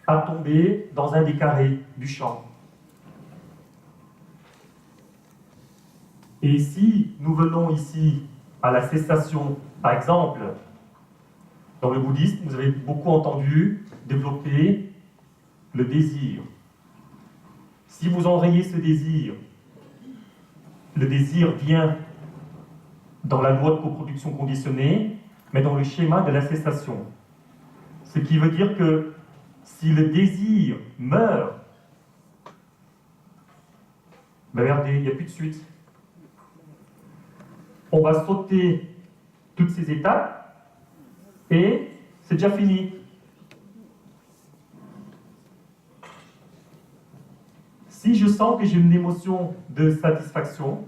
à tomber dans un des carrés du champ. Et si nous venons ici à la cessation, par exemple, dans le bouddhisme, vous avez beaucoup entendu développer le désir. Si vous enrayez ce désir, le désir vient dans la loi de coproduction conditionnée, mais dans le schéma de la cessation. Ce qui veut dire que si le désir meurt, ben regardez, il n'y a plus de suite. On va sauter toutes ces étapes et c'est déjà fini. Si je sens que j'ai une émotion de satisfaction,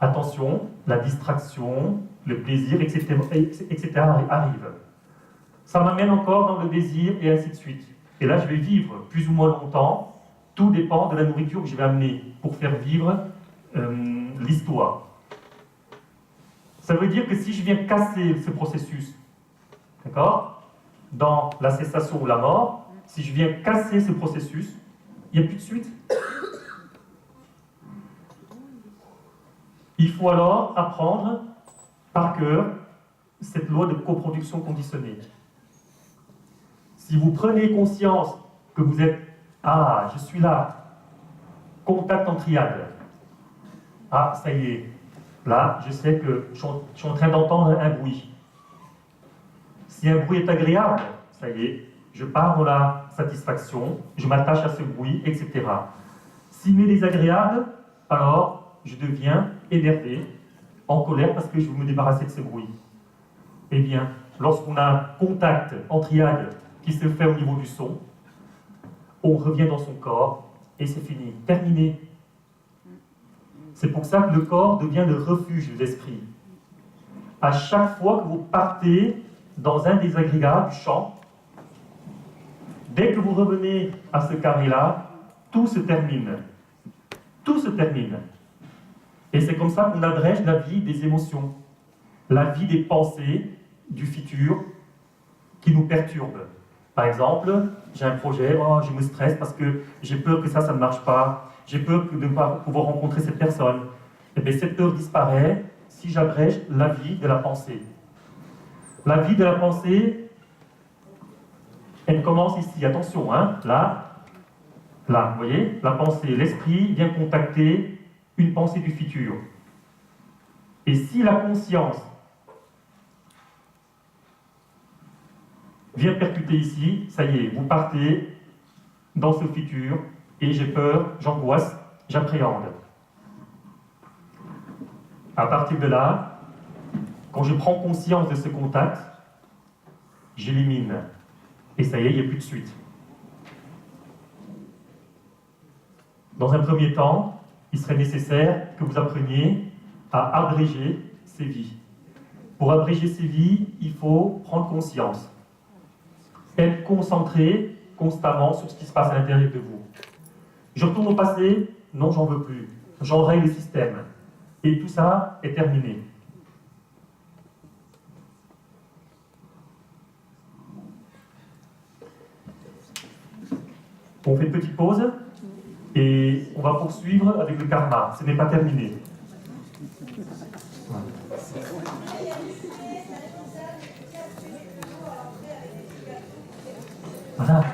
attention, la distraction, le plaisir, etc. arrive. Ça m'amène encore dans le désir et ainsi de suite. Et là, je vais vivre plus ou moins longtemps. Tout dépend de la nourriture que je vais amener pour faire vivre l'histoire. Ça veut dire que si je viens casser ce processus, d'accord, dans la cessation ou la mort, si je viens casser ce processus, il n'y a plus de suite. Il faut alors apprendre par cœur cette loi de coproduction conditionnée. Si vous prenez conscience que vous êtes « Ah, je suis là, contact en triade. Ah, ça y est, là, je sais que je suis en train d'entendre un bruit. Si un bruit est agréable, ça y est, je pars dans la satisfaction, je m'attache à ce bruit, etc. S'il m'est désagréable, alors je deviens énervé, en colère parce que je veux me débarrasser de ce bruit. Eh bien, lorsqu'on a un contact en triade qui se fait au niveau du son, on revient dans son corps et c'est fini, terminé. C'est pour ça que le corps devient le refuge de l'esprit. À chaque fois que vous partez dans un des agrégats du champ, dès que vous revenez à ce carré-là, tout se termine. Tout se termine. Et c'est comme ça qu'on abrège la vie des émotions, la vie des pensées, du futur, qui nous perturbent. Par exemple, j'ai un projet, oh, je me stresse parce que j'ai peur que ça ne marche pas, j'ai peur de ne pas pouvoir rencontrer cette personne. Et bien cette peur disparaît si j'abrège la vie de la pensée. La vie de la pensée, elle commence ici, attention, hein, là, vous voyez, la pensée, l'esprit vient contacter une pensée du futur. Et si la conscience vient percuter ici, ça y est, vous partez dans ce futur, et j'ai peur, j'angoisse, j'appréhende. À partir de là, quand je prends conscience de ce contact, j'élimine. Et ça y est, il n'y a plus de suite. Dans un premier temps, il serait nécessaire que vous appreniez à abréger ces vies. Pour abréger ces vies, il faut prendre conscience. Être concentré constamment sur ce qui se passe à l'intérieur de vous. Je retourne au passé, non, j'en veux plus. J'enraye le système. Et tout ça est terminé. On fait une petite pause et on va poursuivre avec le karma. Ce n'est pas terminé. Voilà.